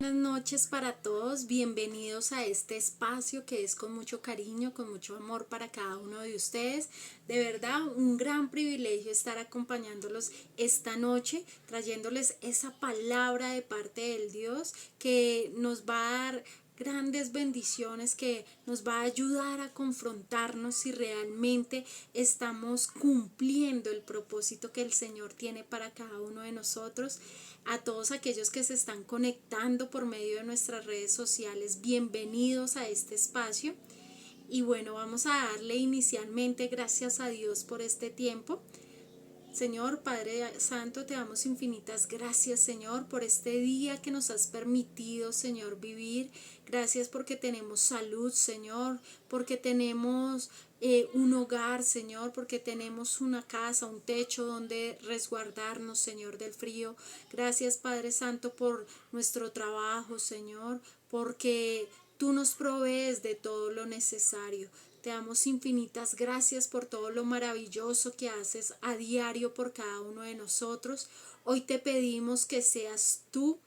Buenas noches para todos, bienvenidos a este espacio que es con mucho cariño, con mucho amor para cada uno de ustedes. De verdad, un gran privilegio estar acompañándolos esta noche, trayéndoles esa palabra de parte del Dios que nos va a dar grandes bendiciones, que nos va a ayudar a confrontarnos si realmente estamos cumpliendo el propósito que el Señor tiene para cada uno de nosotros. A todos aquellos que se están conectando por medio de nuestras redes sociales, bienvenidos a este espacio. Y bueno, vamos a darle inicialmente gracias a Dios por este tiempo. Señor Padre Santo, te damos infinitas gracias, Señor, por este día que nos has permitido, Señor, vivir. Gracias porque tenemos salud, Señor, porque tenemos un hogar, Señor, porque tenemos una casa, un techo donde resguardarnos, Señor, del frío. Gracias, Padre Santo, por nuestro trabajo, Señor, porque tú nos provees de todo lo necesario. Te damos infinitas gracias por todo lo maravilloso que haces a diario por cada uno de nosotros. Hoy te pedimos que seas tú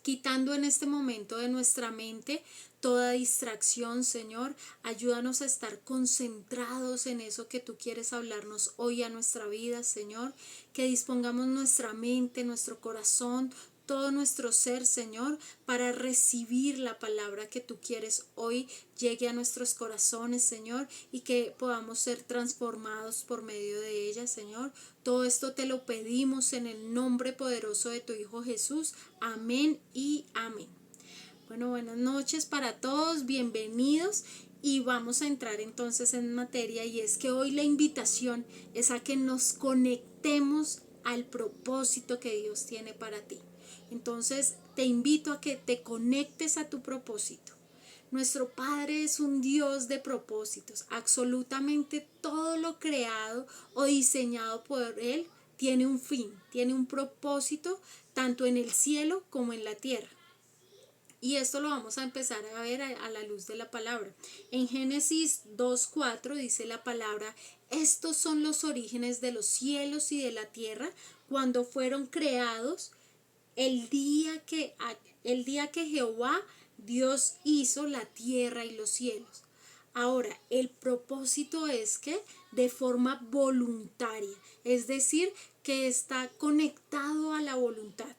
quitando en este momento de nuestra mente toda distracción, Señor. Ayúdanos a estar concentrados en eso que tú quieres hablarnos hoy a nuestra vida, Señor. Que dispongamos nuestra mente, nuestro corazón, todo nuestro ser, Señor, para recibir la palabra que tú quieres hoy llegue a nuestros corazones, Señor, y que podamos ser transformados por medio de ella, Señor. Todo esto te lo pedimos en el nombre poderoso de tu Hijo Jesús. Amén y amén. Bueno, buenas noches para todos, bienvenidos. Y vamos a entrar entonces en materia, y es que hoy la invitación es a que nos conectemos al propósito que Dios tiene para ti. Entonces te invito a que te conectes a tu propósito. Nuestro Padre es un Dios de propósitos. Absolutamente todo lo creado o diseñado por Él tiene un fin, tiene un propósito, tanto en el cielo como en la tierra. Y esto lo vamos a empezar a ver a la luz de la palabra. En Génesis 2:4 dice la palabra: estos son los orígenes de los cielos y de la tierra cuando fueron creados el día que Jehová Dios hizo la tierra y los cielos. Ahora, el propósito es que de forma voluntaria, es decir, que está conectado a la voluntad.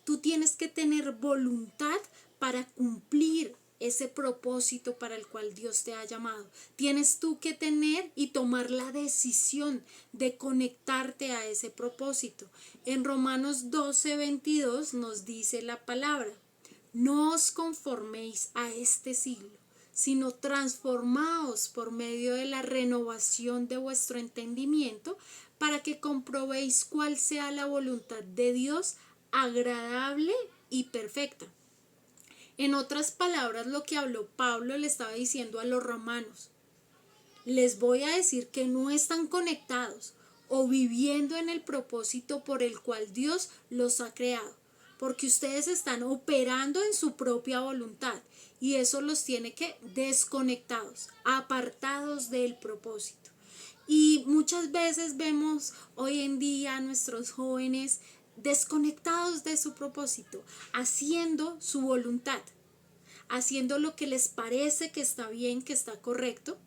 Tú tienes que tener voluntad para cumplir ese propósito para el cual Dios te ha llamado. Tienes tú que tener y tomar la decisión de conectarte a ese propósito. En Romanos 12:22 nos dice la palabra: no os conforméis a este siglo, sino transformaos por medio de la renovación de vuestro entendimiento, para que comprobéis cuál sea la voluntad de Dios, agradable y perfecta. En otras palabras, lo que habló Pablo le estaba diciendo a los romanos: les voy a decir que no están conectados o viviendo en el propósito por el cual Dios los ha creado, porque ustedes están operando en su propia voluntad, y eso los tiene que desconectados, apartados del propósito. Y muchas veces vemos hoy en día a nuestros jóvenes desconectados de su propósito, haciendo su voluntad, haciendo lo que les parece que está bien, que está correcto.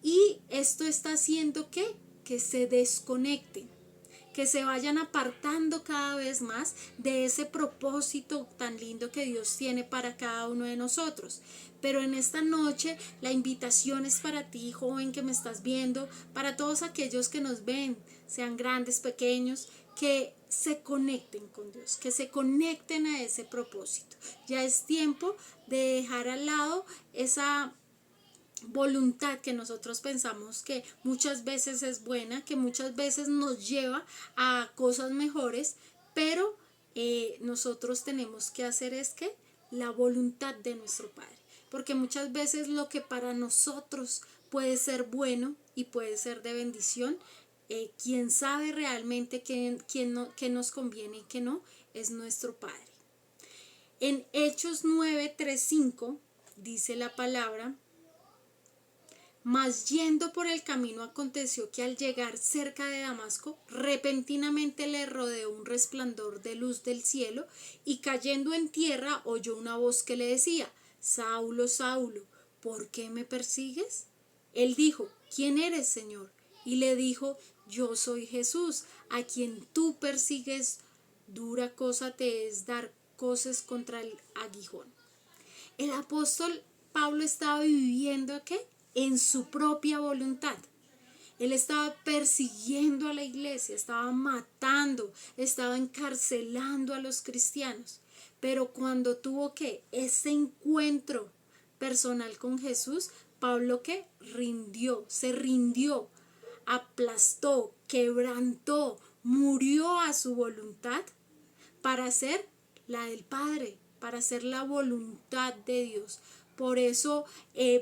Y esto está haciendo que se desconecten, que se vayan apartando cada vez más de ese propósito tan lindo que Dios tiene para cada uno de nosotros. Pero en esta noche la invitación es para ti, joven que me estás viendo, para todos aquellos que nos ven, sean grandes, pequeños, que se conecten con Dios, que se conecten a ese propósito. Ya es tiempo de dejar al lado esa voluntad que nosotros pensamos que muchas veces es buena, que muchas veces nos lleva a cosas mejores, pero nosotros tenemos que hacer es que la voluntad de nuestro Padre, porque muchas veces lo que para nosotros puede ser bueno y puede ser de bendición, quien sabe realmente qué nos conviene y qué no, es nuestro Padre. En Hechos 9:3-5 dice la palabra: Mas yendo por el camino aconteció que al llegar cerca de Damasco, repentinamente le rodeó un resplandor de luz del cielo, y cayendo en tierra oyó una voz que le decía: Saulo, Saulo, ¿por qué me persigues? Él dijo: ¿Quién eres, Señor? Y le dijo: Yo soy Jesús, a quien tú persigues. Dura cosa te es dar coces contra el aguijón. El apóstol Pablo estaba viviendo ¿qué? En su propia voluntad. Él estaba persiguiendo a la iglesia, estaba matando, estaba encarcelando a los cristianos. Pero cuando tuvo que ese encuentro personal con Jesús, Pablo que se rindió, aplastó, quebrantó, murió a su voluntad para hacer la del Padre, para hacer la voluntad de Dios. Por eso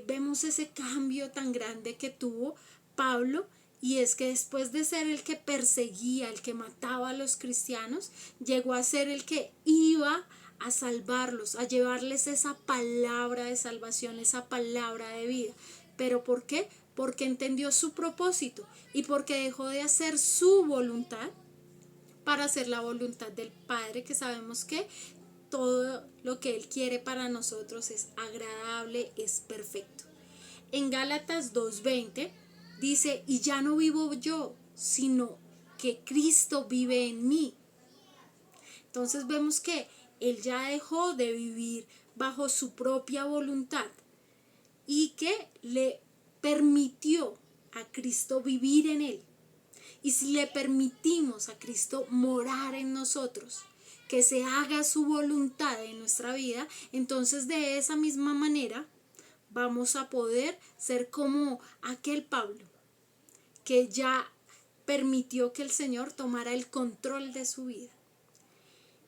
vemos ese cambio tan grande que tuvo Pablo, y es que después de ser el que perseguía, el que mataba a los cristianos, llegó a ser el que iba a salvarlos, a llevarles esa palabra de salvación, esa palabra de vida. ¿Pero por qué? Porque entendió su propósito y porque dejó de hacer su voluntad para hacer la voluntad del Padre, que sabemos que todo lo que Él quiere para nosotros es agradable, es perfecto. En Gálatas 2:20 dice: y ya no vivo yo, sino que Cristo vive en mí. Entonces vemos que Él ya dejó de vivir bajo su propia voluntad y que le permitió a Cristo vivir en Él. Y si le permitimos a Cristo morar en nosotros, que se haga su voluntad en nuestra vida, entonces de esa misma manera vamos a poder ser como aquel Pablo que ya permitió que el Señor tomara el control de su vida.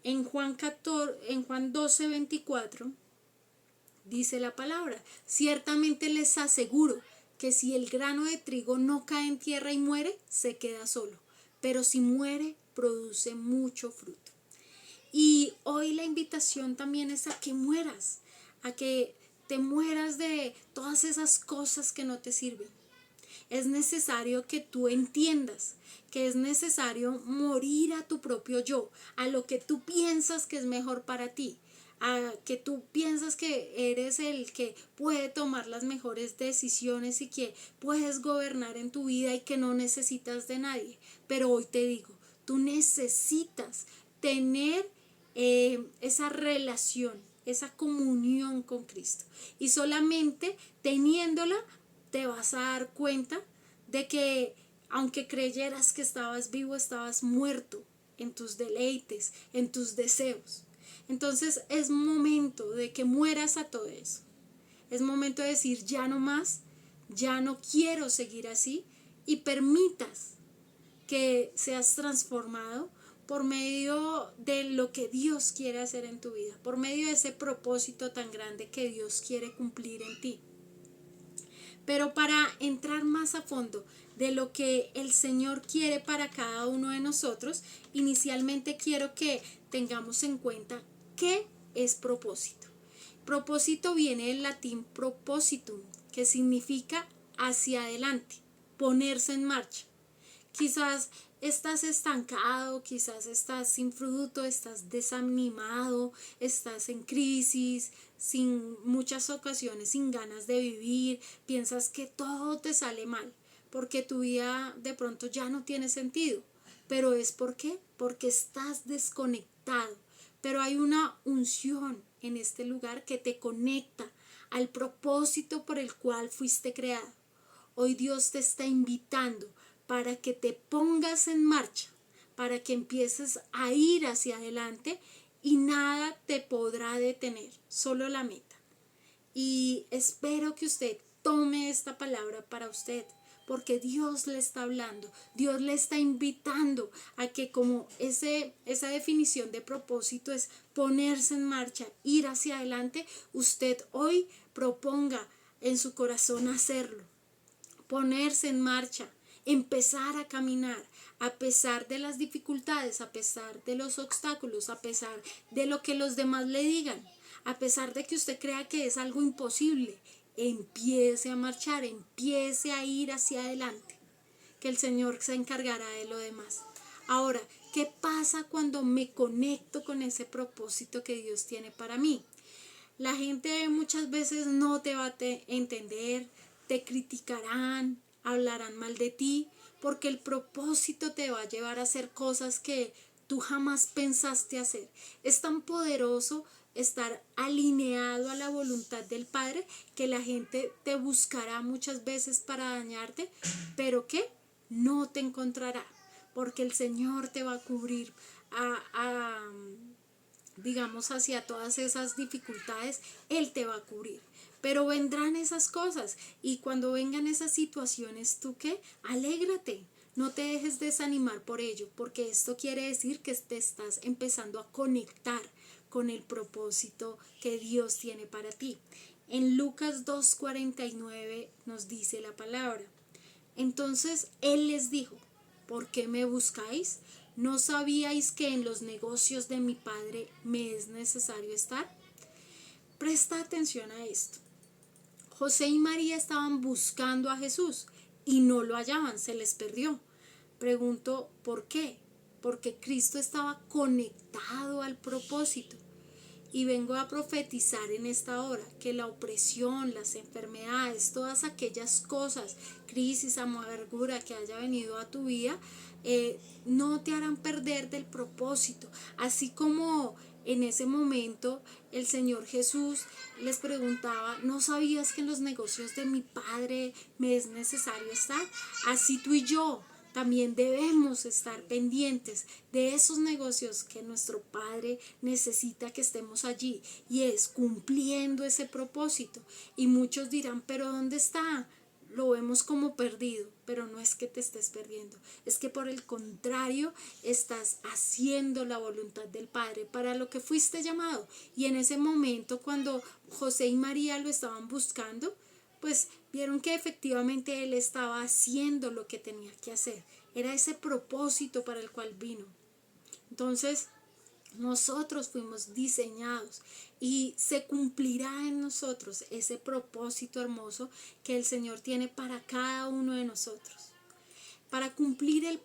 En Juan 12:24 dice la palabra: ciertamente les aseguro que si el grano de trigo no cae en tierra y muere, se queda solo, pero si muere, produce mucho fruto. Y hoy la invitación también es a que mueras, a que te mueras de todas esas cosas que no te sirven. Es necesario que tú entiendas que es necesario morir a tu propio yo, a lo que tú piensas que es mejor para ti, a que tú piensas que eres el que puede tomar las mejores decisiones y que puedes gobernar en tu vida y que no necesitas de nadie. Pero hoy te digo, tú necesitas tener esa relación, esa comunión con Cristo, y solamente teniéndola te vas a dar cuenta de que aunque creyeras que estabas vivo, estabas muerto en tus deleites, en tus deseos. Entonces es momento de que mueras a todo eso. Es momento de decir: ya no más, ya no quiero seguir así, y permitas que seas transformado por medio de lo que Dios quiere hacer en tu vida, por medio de ese propósito tan grande que Dios quiere cumplir en ti. Pero para entrar más a fondo de lo que el Señor quiere para cada uno de nosotros, inicialmente quiero que tengamos en cuenta qué es propósito. Propósito viene del latín propositum, que significa hacia adelante, ponerse en marcha. Quizás estás estancado, quizás estás sin fruto, estás desanimado, estás en crisis, sin muchas ocasiones sin ganas de vivir, piensas que todo te sale mal, porque tu vida de pronto ya no tiene sentido. Pero ¿es por qué? Porque estás desconectado. Pero hay una unción en este lugar que te conecta al propósito por el cual fuiste creado. Hoy Dios te está invitando para que te pongas en marcha, para que empieces a ir hacia adelante y nada te podrá detener, solo la meta. Y espero que usted tome esta palabra para usted, porque Dios le está hablando, Dios le está invitando a que, como esa definición de propósito es ponerse en marcha, ir hacia adelante, usted hoy proponga en su corazón hacerlo, ponerse en marcha, empezar a caminar a pesar de las dificultades, a pesar de los obstáculos, a pesar de lo que los demás le digan, a pesar de que usted crea que es algo imposible. empiece a marchar, empiece a ir hacia adelante, que el Señor se encargará de lo demás. Ahora, ¿qué pasa cuando me conecto con ese propósito que Dios tiene para mí? La gente muchas veces no te va a entender, te criticarán, hablarán mal de ti, porque el propósito te va a llevar a hacer cosas que tú jamás pensaste hacer. Es tan poderoso estar alineado a la voluntad del Padre que la gente te buscará muchas veces para dañarte, pero que no te encontrará, porque el Señor te va a cubrir digamos, hacia todas esas dificultades, Él te va a cubrir. Pero vendrán esas cosas y cuando vengan esas situaciones, ¿tú qué? Alégrate, no te dejes desanimar por ello, porque esto quiere decir que te estás empezando a conectar con el propósito que Dios tiene para ti. En Lucas 2:49 nos dice la palabra. Entonces Él les dijo, ¿por qué me buscáis? ¿No sabíais que en los negocios de mi Padre me es necesario estar? Presta atención a esto. José y María estaban buscando a Jesús y no lo hallaban, se les perdió. Pregunto, ¿por qué? Porque Cristo estaba conectado al propósito. Y vengo a profetizar en esta hora que la opresión, las enfermedades, todas aquellas cosas, crisis, amargura que haya venido a tu vida, no te harán perder del propósito. Así como en ese momento el Señor Jesús les preguntaba, ¿no sabías que en los negocios de mi Padre me es necesario estar? Así tú y yo también debemos estar pendientes de esos negocios que nuestro Padre necesita que estemos allí, y es cumpliendo ese propósito. Y muchos dirán, pero ¿dónde está? Lo vemos como perdido, pero no es que te estés perdiendo, es que por el contrario estás haciendo la voluntad del Padre para lo que fuiste llamado. Y en ese momento, cuando José y María lo estaban buscando, pues vieron que efectivamente Él estaba haciendo lo que tenía que hacer. Era ese propósito para el cual vino. Entonces, nosotros fuimos diseñados y se cumplirá en nosotros ese propósito hermoso que el Señor tiene para cada uno de nosotros. Para cumplir el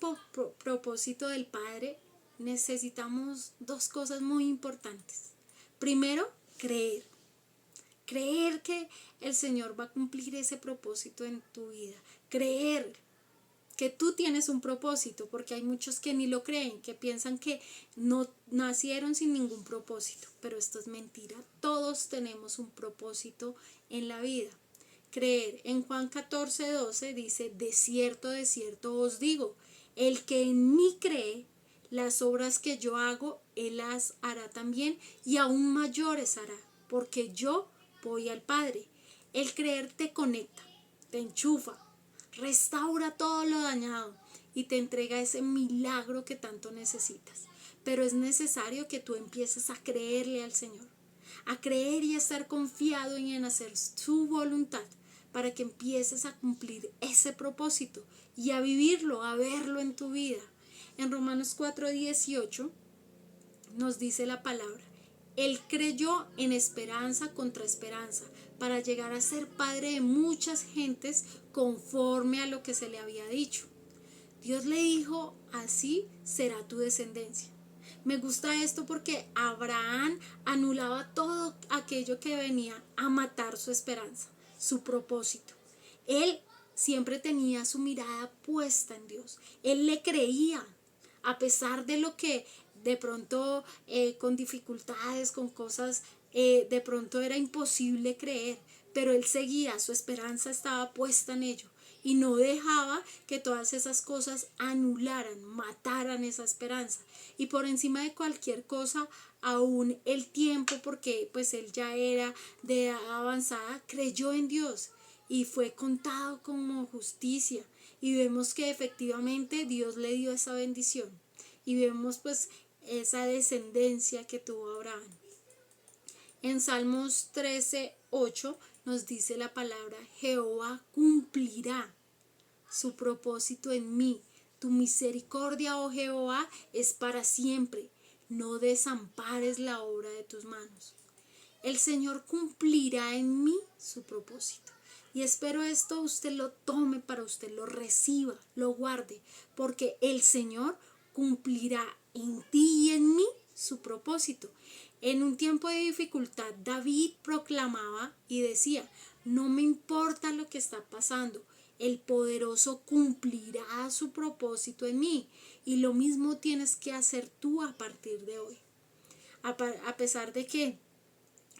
propósito del Padre necesitamos dos cosas muy importantes. Primero, creer. Creer que el Señor va a cumplir ese propósito en tu vida. Creer que tú tienes un propósito, porque hay muchos que ni lo creen, que piensan que no nacieron sin ningún propósito, pero esto es mentira. Todos tenemos un propósito en la vida. Creer. En Juan 14:12 dice, de cierto os digo, el que en mí cree, las obras que yo hago, Él las hará también, y aún mayores hará, porque yo voy al Padre. El creer te conecta, te enchufa, restaura todo lo dañado y te entrega ese milagro que tanto necesitas. Pero es necesario que tú empieces a creerle al Señor, a creer y a estar confiado en hacer su voluntad, para que empieces a cumplir ese propósito y a vivirlo, a verlo en tu vida. En Romanos 4:18 nos dice la palabra, Él creyó en esperanza contra esperanza, para llegar a ser padre de muchas gentes conforme a lo que se le había dicho. Dios le dijo, así será tu descendencia. Me gusta esto porque Abraham anulaba todo aquello que venía a matar su esperanza, su propósito. Él siempre tenía su mirada puesta en Dios. Él le creía, a pesar de lo que de pronto con dificultades, con cosas, de pronto era imposible creer, pero él seguía, su esperanza estaba puesta en ello y no dejaba que todas esas cosas anularan, mataran esa esperanza. Y por encima de cualquier cosa, aún el tiempo, porque pues él ya era de edad avanzada, creyó en Dios y fue contado como justicia. Y vemos que efectivamente Dios le dio esa bendición. Y vemos pues esa descendencia que tuvo Abraham. En Salmos 13:8 nos dice la palabra, Jehová cumplirá su propósito en mí. Tu misericordia, oh Jehová, es para siempre. No desampares la obra de tus manos. El Señor cumplirá en mí su propósito. Y espero esto usted lo tome para usted, lo reciba, lo guarde, porque el Señor cumplirá en ti y en mí su propósito. En un tiempo de dificultad, David proclamaba y decía: no me importa lo que está pasando, el poderoso cumplirá su propósito en mí. Y lo mismo tienes que hacer tú a partir de hoy. A pesar de que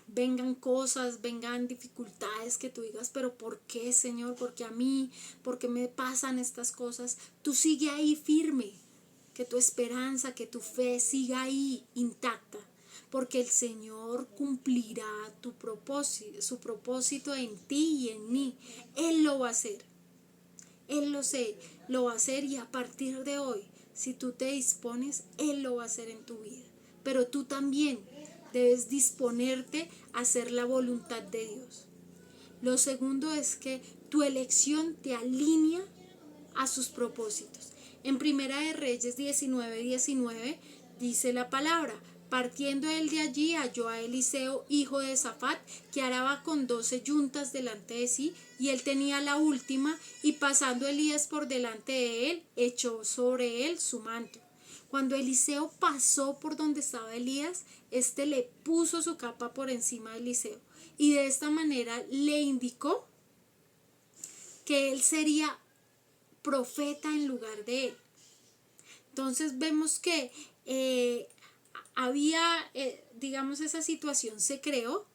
vengan cosas, vengan dificultades que tú digas, pero ¿por qué, Señor? ¿Por qué a mí? ¿Por qué me pasan estas cosas? Tú sigue ahí firme, que tu esperanza, que tu fe siga ahí intacta, porque el Señor cumplirá su propósito en ti y en mí. Él lo va a hacer. Él lo va a hacer, y a partir de hoy, si tú te dispones, Él lo va a hacer en tu vida. Pero tú también debes disponerte a hacer la voluntad de Dios. Lo segundo es que tu elección te alinea a sus propósitos. En Primera de Reyes 19:19 dice la palabra: partiendo él de allí, halló a Eliseo, hijo de Safat, que araba con 12 yuntas delante de sí, y él tenía la última, y pasando Elías por delante de él, echó sobre él su manto. Cuando Eliseo pasó por donde estaba Elías, éste le puso su capa por encima de Eliseo, y de esta manera le indicó que él sería profeta en lugar de él. Entonces vemos que había, digamos, esa situación se creó.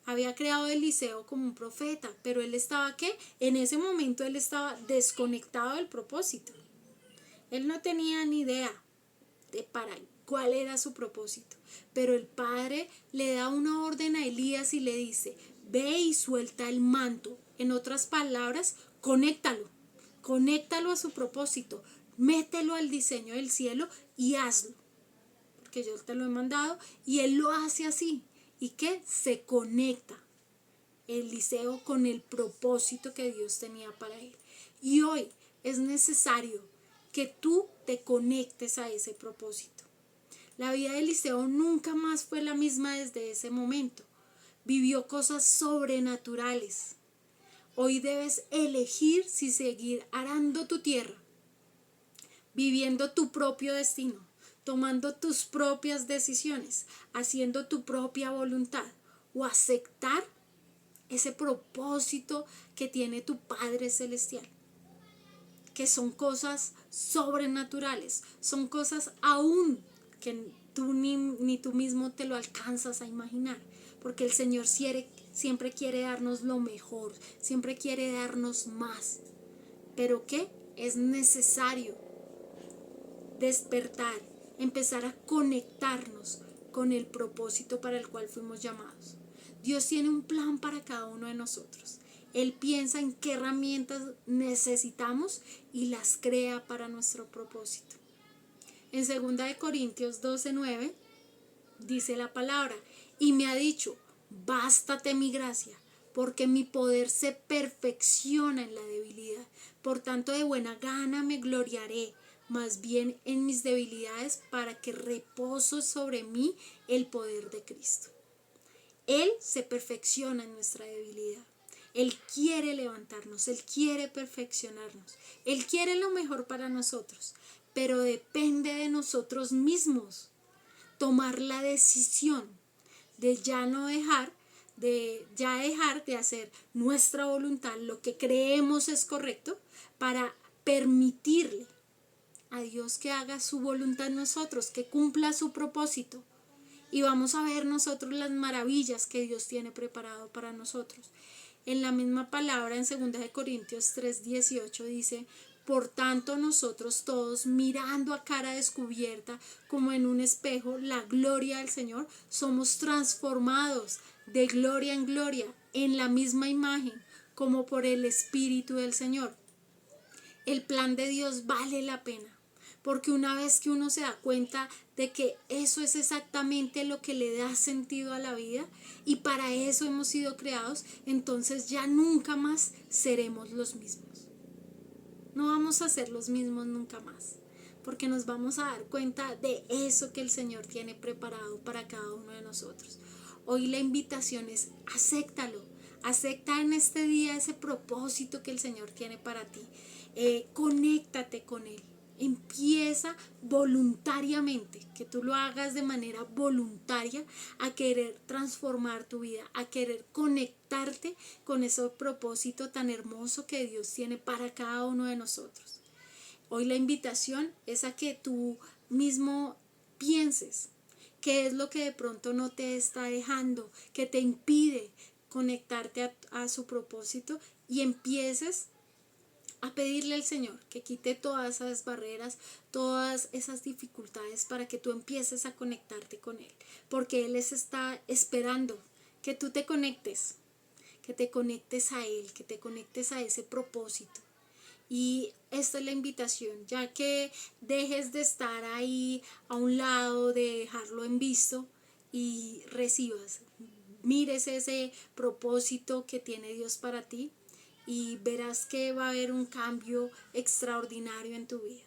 Había creado a Eliseo como un profeta, pero él estaba, ¿qué? En ese momento él estaba desconectado del propósito. Él no tenía ni idea de para cuál era su propósito. Pero el Padre le da una orden a Elías y le dice: ve y suelta el manto. En otras palabras, conéctalo a su propósito, mételo al diseño del cielo y hazlo, porque yo te lo he mandado. Y él lo hace así. ¿Y qué? Se conecta Eliseo con el propósito que Dios tenía para él. Y hoy es necesario que tú te conectes a ese propósito. La vida de Eliseo nunca más fue la misma desde ese momento. Vivió cosas sobrenaturales. Hoy debes elegir si seguir arando tu tierra, viviendo tu propio destino, tomando tus propias decisiones, haciendo tu propia voluntad, o aceptar ese propósito que tiene tu Padre Celestial, que son cosas sobrenaturales, son cosas aún que tú ni tú mismo te lo alcanzas a imaginar, porque el Señor siempre quiere darnos lo mejor, siempre quiere darnos más. ¿Pero qué? Es necesario despertar, empezar a conectarnos con el propósito para el cual fuimos llamados. Dios tiene un plan para cada uno de nosotros. Él piensa en qué herramientas necesitamos y las crea para nuestro propósito. En 2 Corintios 12:9 dice la palabra: y me ha dicho, bástate mi gracia, porque mi poder se perfecciona en la debilidad. Por tanto, de buena gana me gloriaré, más bien en mis debilidades, para que reposo sobre mí el poder de Cristo. Él se perfecciona en nuestra debilidad. Él quiere levantarnos, Él quiere perfeccionarnos, Él quiere lo mejor para nosotros, pero depende de nosotros mismos tomar la decisión de dejar de hacer nuestra voluntad, lo que creemos es correcto, para permitirle a Dios que haga su voluntad en nosotros, que cumpla su propósito. Y vamos a ver nosotros las maravillas que Dios tiene preparado para nosotros. En la misma palabra, en 2 Corintios 3:18 dice: por tanto, nosotros todos, mirando a cara descubierta como en un espejo la gloria del Señor, somos transformados de gloria en gloria en la misma imagen, como por el Espíritu del Señor. El plan de Dios vale la pena, porque una vez que uno se da cuenta de que eso es exactamente lo que le da sentido a la vida, y para eso hemos sido creados, entonces ya nunca más seremos los mismos. No vamos a ser los mismos nunca más, porque nos vamos a dar cuenta de eso que el Señor tiene preparado para cada uno de nosotros. Hoy la invitación es acéptalo. Acepta en este día ese propósito que el Señor tiene para ti. Conéctate con Él. Empieza voluntariamente, que tú lo hagas de manera voluntaria, a querer transformar tu vida, a querer conectarte con ese propósito tan hermoso que Dios tiene para cada uno de nosotros. Hoy la invitación es a que tú mismo pienses qué es lo que de pronto no te está dejando, que te impide conectarte a su propósito, y empieces a pedirle al Señor que quite todas esas barreras, todas esas dificultades, para que tú empieces a conectarte con Él, porque Él les está esperando que tú te conectes, que te conectes a Él, que te conectes a ese propósito. Y esta es la invitación, ya que dejes de estar ahí a un lado, de dejarlo en visto, y recibas, mires ese propósito que tiene Dios para ti, y verás que va a haber un cambio extraordinario en tu vida.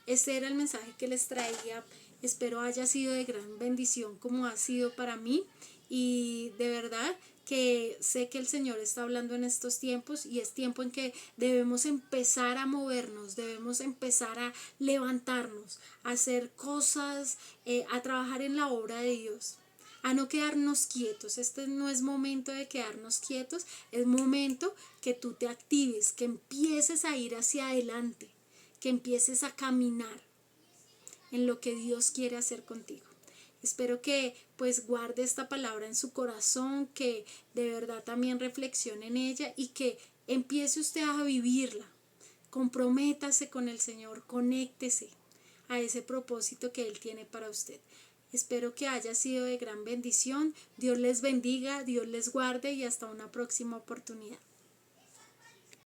Ese era el mensaje que les traía. Espero haya sido de gran bendición como ha sido para mí, y de verdad que sé que el Señor está hablando en estos tiempos, y es tiempo en que debemos empezar a movernos, debemos empezar a levantarnos, a hacer cosas, a trabajar en la obra de Dios, a no quedarnos quietos. Este no es momento de quedarnos quietos, es momento que tú te actives, que empieces a ir hacia adelante, que empieces a caminar en lo que Dios quiere hacer contigo. Espero que pues guarde esta palabra en su corazón, que de verdad también reflexione en ella, y que empiece usted a vivirla. Comprométase con el Señor, conéctese a ese propósito que Él tiene para usted. Espero que haya sido de gran bendición. Dios les bendiga, Dios les guarde, y hasta una próxima oportunidad.